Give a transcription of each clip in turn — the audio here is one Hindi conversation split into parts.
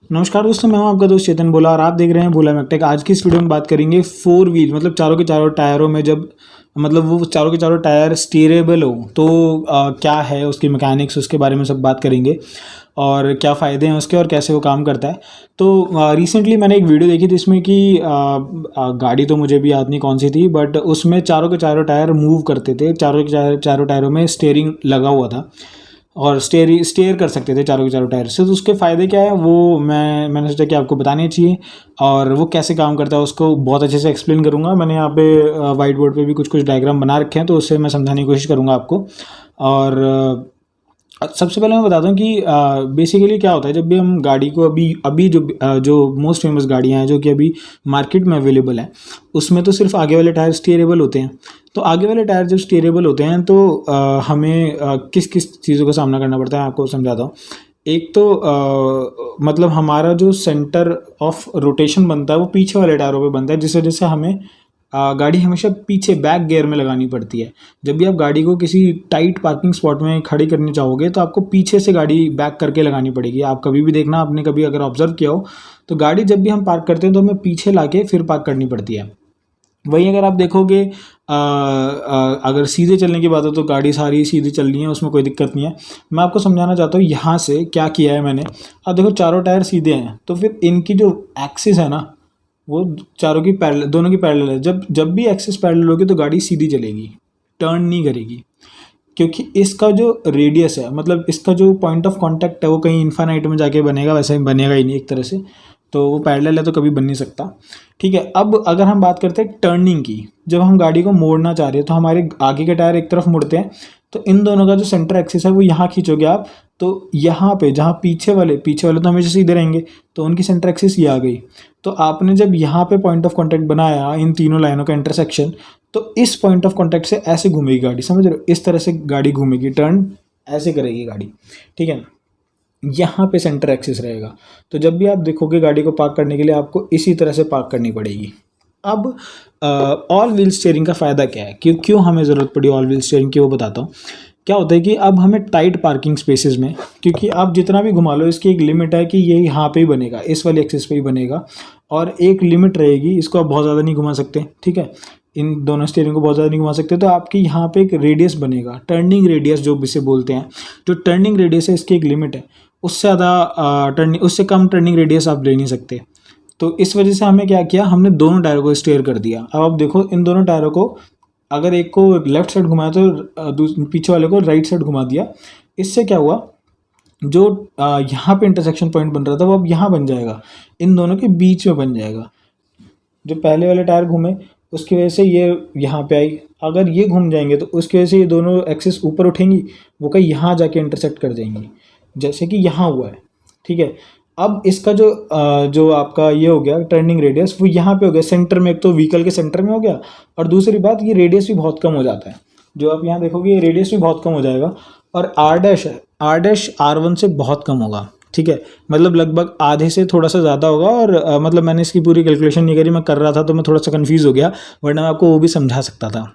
नमस्कार दोस्तों, मैं हूं आपका दोस्त चेतन भोला और आप देख रहे हैं भोला मैकटेक। आज की इस वीडियो में बात करेंगे फोर व्हील मतलब चारों के चारों टायरों में जब मतलब वो चारों के चारों टायर स्टीयरेबल हो तो क्या है उसकी मैकेनिक्स, उसके बारे में सब बात करेंगे और क्या फ़ायदे हैं उसके और कैसे वो काम करता है। तो रिसेंटली मैंने एक वीडियो देखी थी जिसमें कि गाड़ी तो मुझे भी याद नहीं कौन सी थी, बट उसमें चारों के चारों टायर मूव करते थे। चारों के चारों टायरों में स्टीयरिंग लगा हुआ था और स्टेयर कर सकते थे चारों के चारों टायर से। तो उसके फ़ायदे क्या है वो मैंने सोचा कि आपको बताने चाहिए और वो कैसे काम करता है उसको बहुत अच्छे से एक्सप्लेन करूँगा। मैंने यहाँ पे वाइट बोर्ड पे भी कुछ कुछ डायग्राम बना रखे हैं तो उससे मैं समझाने की कोशिश करूँगा आपको। और सबसे पहले मैं बताता हूँ कि बेसिकली क्या होता है जब भी हम गाड़ी को अभी अभी जो मोस्ट फेमस गाड़ियाँ हैं जो कि अभी मार्केट में अवेलेबल हैं, उसमें तो सिर्फ आगे वाले टायर स्टीयरेबल होते हैं। तो आगे वाले टायर जब स्टीयरेबल होते हैं तो हमें किस किस चीज़ों का सामना करना पड़ता है आपको समझाता हूँ। एक तो मतलब हमारा जो सेंटर ऑफ रोटेशन बनता है वो पीछे वाले टायरों पे बनता है, जिस वजह से हमें गाड़ी हमेशा पीछे बैक गियर में लगानी पड़ती है। जब भी आप गाड़ी को किसी टाइट पार्किंग स्पॉट में खड़ी करनी चाहोगे तो आपको पीछे से गाड़ी बैक करके लगानी पड़ेगी। आप कभी भी देखना, आपने कभी अगर ऑब्जर्व किया हो तो गाड़ी जब भी हम पार्क करते हैं तो हमें पीछे लाके फिर पार्क करनी पड़ती है। वहीं अगर आप देखोगे अगर सीधे चलने की बात हो तो गाड़ी सारी सीधी चल रही है, उसमें कोई दिक्कत नहीं है। मैं आपको समझाना चाहता हूँ यहाँ से क्या किया है मैंने। अब देखो चारों टायर सीधे हैं तो फिर इनकी जो एक्सिस है ना वो चारों की पैरेलल, दोनों की पैरेलल है। जब जब भी एक्सिस पैरेलल होगी तो गाड़ी सीधी चलेगी, टर्न नहीं करेगी, क्योंकि इसका जो रेडियस है मतलब इसका जो पॉइंट ऑफ कांटेक्ट है वो कहीं इन्फानाइट में जाके बनेगा, वैसे बनेगा ही नहीं एक तरह से। तो वो पैरेलल है तो कभी बन नहीं सकता। ठीक है, अब अगर हम बात करते हैं टर्निंग की, जब हम गाड़ी को मोड़ना चाह रहे हैं तो हमारे आगे के टायर एक तरफ मुड़ते हैं तो इन दोनों का जो सेंटर एक्सिस है वो यहाँ खींचोगे आप, तो यहाँ पे जहाँ पीछे वाले तो हमेशा सीधे रहेंगे तो उनकी सेंटर एक्सिस ये आ गई। तो आपने जब यहाँ पे पॉइंट ऑफ कांटेक्ट बनाया इन तीनों लाइनों का इंटरसेक्शन, तो इस पॉइंट ऑफ कांटेक्ट से ऐसे घूमेगी गाड़ी, समझ रहे हो? इस तरह से गाड़ी घूमेगी, टर्न ऐसे करेगी गाड़ी। ठीक है, यहाँ पे सेंटर एक्सिस रहेगा। तो जब भी आप देखोगे गाड़ी को पार्क करने के लिए आपको इसी तरह से पार्क करनी पड़ेगी। अब ऑल व्हील स्टीयरिंग का फ़ायदा क्या है, क्यों हमें ज़रूरत पड़ी ऑल व्हील स्टीयरिंग की, वो बताता हूँ। क्या होता है कि अब हमें टाइट पार्किंग स्पेसेस में, क्योंकि आप जितना भी घुमा लो इसकी एक लिमिट है कि ये यहाँ पे ही बनेगा, इस वाली एक्सिस पे ही बनेगा और एक लिमिट रहेगी, इसको आप बहुत ज़्यादा नहीं घुमा सकते। ठीक है, इन दोनों स्टीयरिंग को बहुत ज़्यादा नहीं घुमा सकते। तो आपकी यहाँ पे एक रेडियस बनेगा, टर्निंग रेडियस जो इसे बोलते हैं। जो टर्निंग रेडियस है इसकी एक लिमिट है, उससे ज़्यादा उससे कम टर्निंग रेडियस आप ले नहीं सकते। तो इस वजह से हमें क्या किया, हमने दोनों टायरों को स्टीयर कर दिया। अब आप देखो इन दोनों टायरों को, अगर एक को लेफ्ट साइड घुमाया तो पीछे वाले को राइट साइड घुमा दिया। इससे क्या हुआ, जो यहाँ पे इंटरसेक्शन पॉइंट बन रहा था वो अब यहाँ बन जाएगा, इन दोनों के बीच में बन जाएगा। जो पहले वाले टायर घूमे उसकी वजह से ये यहाँ पे आई, अगर ये घूम जाएंगे तो उसकी वजह से ये दोनों एक्सिस ऊपर उठेंगी, वो कहीं यहाँ जाके इंटरसेक्ट कर जाएंगी, जैसे कि यहाँ हुआ है। ठीक है, अब इसका जो आपका ये हो गया टर्निंग रेडियस वो यहाँ पे हो गया सेंटर में, एक तो व्हीकल के सेंटर में हो गया और दूसरी बात ये रेडियस भी बहुत कम हो जाता है। जो आप यहाँ देखोगे ये रेडियस भी बहुत कम हो जाएगा और आर डैश R1 से बहुत कम होगा। ठीक है, मतलब लगभग आधे से थोड़ा सा ज़्यादा होगा। और मतलब मैंने इसकी पूरी कैलकुलेशन नहीं करी, मैं कर रहा था तो मैं थोड़ा सा कन्फ्यूज़ हो गया, वरना मैं आपको वो भी समझा सकता था।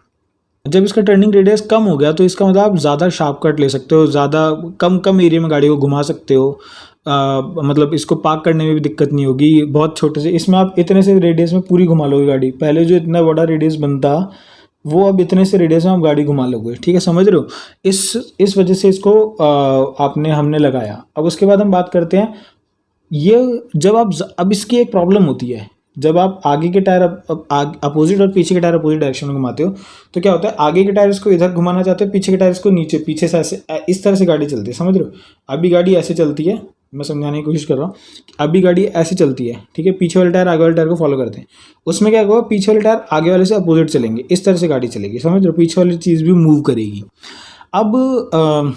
जब इसका टर्निंग रेडियस कम हो गया तो इसका मतलब आप ज़्यादा शार्प कट ले सकते हो, ज़्यादा कम एरिया में गाड़ी को घुमा सकते हो। मतलब इसको पार्क करने में भी दिक्कत नहीं होगी। बहुत छोटे से इसमें आप इतने से रेडियस में पूरी घुमा लोगे गाड़ी। पहले जो इतना बड़ा रेडियस बनता वो अब इतने से रेडियस में आप गाड़ी घुमा लोगे। ठीक है, समझ रहे हो? इस वजह से इसको हमने लगाया। अब उसके बाद हम बात करते हैं ये जब आप अब इसकी एक प्रॉब्लम होती है, जब आप आगे के टायर अपोजिट और पीछे के टायर अपोजिट डायरेक्शन में घुमाते हो तो क्या होता है, आगे के टायर इसको इधर घुमाना चाहते हो, पीछे के टायर इसको नीचे, पीछे से ऐसे इस तरह से गाड़ी चलती है, समझ रहे हो? अभी गाड़ी ऐसे चलती है, मैं समझाने की कोशिश कर रहा हूँ। अभी गाड़ी ऐसे चलती है, ठीक है, पीछे वाले टायर आगे वाले टायर को फॉलो करते हैं। उसमें क्या होगा, पीछे वाले टायर आगे वाले से अपोजिट चलेंगे, इस तरह से गाड़ी चलेगी, समझ रहे हो? पीछे वाली चीज़ भी मूव करेगी। अब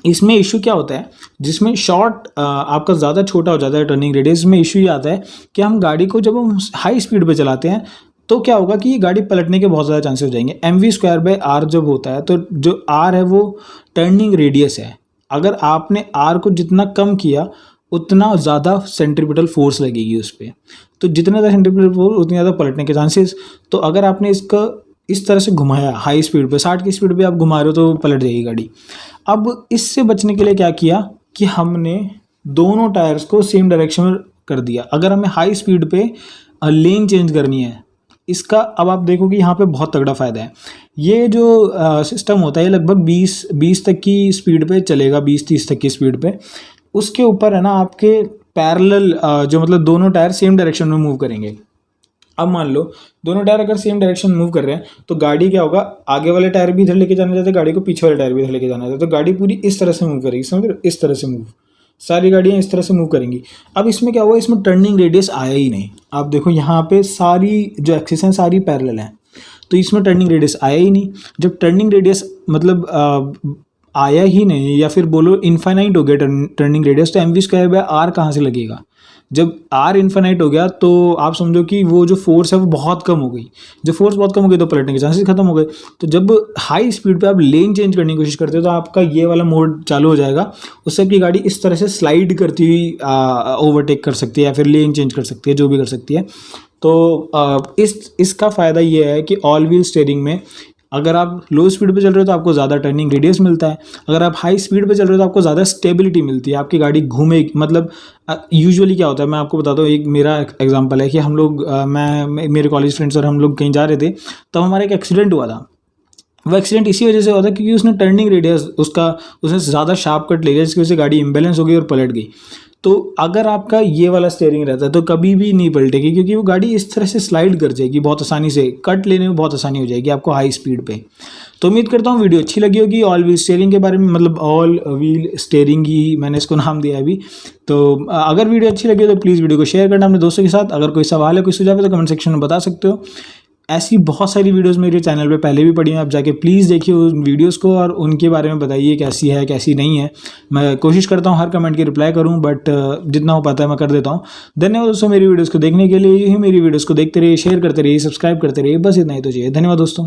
इसमें इशू क्या होता है, जिसमें शॉर्ट आपका ज़्यादा छोटा हो जाता है टर्निंग रेडियस में, इशू ये आता है कि हम गाड़ी को जब हम हाई स्पीड पे चलाते हैं तो क्या होगा कि ये गाड़ी पलटने के बहुत ज़्यादा चांसेस हो जाएंगे। mv²/r जब होता है तो जो r है वो टर्निंग रेडियस है। अगर आपने r को जितना कम किया उतना ज़्यादा सेंट्रीपिटल फोर्स लगेगी उस पर, तो जितना ज़्यादा सेंट्रीपिटल फोर्स उतनी ज़्यादा पलटने के चांसेस। तो अगर आपने इसका इस तरह से घुमाया हाई स्पीड पे, 60 की स्पीड पे आप घुमा रहे हो तो पलट जाएगी गाड़ी। अब इससे बचने के लिए क्या किया कि हमने दोनों टायर्स को सेम डायरेक्शन में कर दिया। अगर हमें हाई स्पीड पे लेन चेंज करनी है, इसका अब आप देखो कि यहाँ पे बहुत तगड़ा फ़ायदा है। ये जो सिस्टम होता है ये लगभग 20 तक की स्पीड पे चलेगा, 20-30 तक की स्पीड पे। उसके ऊपर है ना आपके पैरेलल जो मतलब दोनों टायर सेम डायरेक्शन में मूव करेंगे। अब मान लो दोनों टायर अगर सेम डायरेक्शन मूव कर रहे हैं तो गाड़ी क्या होगा, आगे वाले टायर भी इधर लेके जाना चाहते हैं गाड़ी को, पीछे वाले टायर भी इधर लेके जाना चाहते हैं, तो गाड़ी पूरी इस तरह से मूव करेगी, समझ रहे हो, इस तरह से मूव, सारी गाड़ियाँ इस तरह से मूव करेंगी। अब इसमें क्या हुआ, इसमें टर्निंग रेडियस आया ही नहीं। आप देखो यहाँ पे सारी जो एक्सिस हैं सारी पैरेलल हैं, तो इसमें टर्निंग रेडियस आया ही नहीं। जब टर्निंग रेडियस मतलब आया ही नहीं, या फिर बोलो इन्फाइनाइट हो गया टर्निंग रेडियस, तो mv²/r कहाँ से लगेगा। जब r इन्फाइनाइट हो गया तो आप समझो कि वो जो फोर्स है वो बहुत कम हो गई। जब फोर्स बहुत कम हो गई तो पलटने के चांसेस खत्म हो गए। तो जब हाई स्पीड पे आप लेन चेंज करने की कोशिश करते हो तो आपका ये वाला मोड चालू हो जाएगा, उससे आपकी गाड़ी इस तरह से स्लाइड करती हुई ओवरटेक कर सकती है या फिर लेन चेंज कर सकती है, जो भी कर सकती है। तो इसका फ़ायदा ये है कि ऑल व्हील स्टीयरिंग में अगर आप लो स्पीड पे चल रहे हो तो आपको ज़्यादा टर्निंग रेडियस मिलता है, अगर आप हाई स्पीड पे चल रहे हो तो आपको ज़्यादा स्टेबिलिटी मिलती है, आपकी गाड़ी घूमेगी। मतलब यूजुअली क्या होता है, मैं आपको बताता हूँ, एक मेरा एग्जांपल है कि हम लोग मेरे कॉलेज फ्रेंड्स और हम लोग कहीं जा रहे थे, तब हमारा एक एक्सीडेंट हुआ था। वो एक्सीडेंट इसी वजह से हुआ था क्योंकि उसने टर्निंग रेडियस उसने ज़्यादा शार्प कट ले लिया, जिसकी वजह से गाड़ी इम्बैलेंस हो गई और पलट गई। तो अगर आपका ये वाला स्टीयरिंग रहता है तो कभी भी नहीं पलटेगी, क्योंकि वो गाड़ी इस तरह से स्लाइड कर जाएगी, बहुत आसानी से कट लेने में बहुत आसानी हो जाएगी आपको हाई स्पीड पे। तो उम्मीद करता हूँ वीडियो अच्छी लगी होगी ऑल व्हील स्टीयरिंग के बारे में, मतलब ऑल व्हील स्टीयरिंग ही मैंने इसको नाम दिया है अभी। तो अगर वीडियो अच्छी लगी हो तो प्लीज़ वीडियो को शेयर करना अपने दोस्तों के साथ। अगर कोई सवाल है, कोई सुझाव है तो कमेंट सेक्शन में बता सकते हो। ऐसी बहुत सारी वीडियोस मेरे चैनल पे पहले भी पड़ी हैं, आप जाके प्लीज़ देखिए उन वीडियोस को और उनके बारे में बताइए कैसी है कैसी नहीं है। मैं कोशिश करता हूँ हर कमेंट की रिप्लाई करूँ, बट जितना हो पाता है मैं कर देता हूँ। धन्यवाद दोस्तों मेरी वीडियोस को देखने के लिए। यही मेरी वीडियोस को देखते रहिए, शेयर करते रहिए, सब्सक्राइब करते रहिए, बस इतना ही तो चाहिए। धन्यवाद दोस्तों।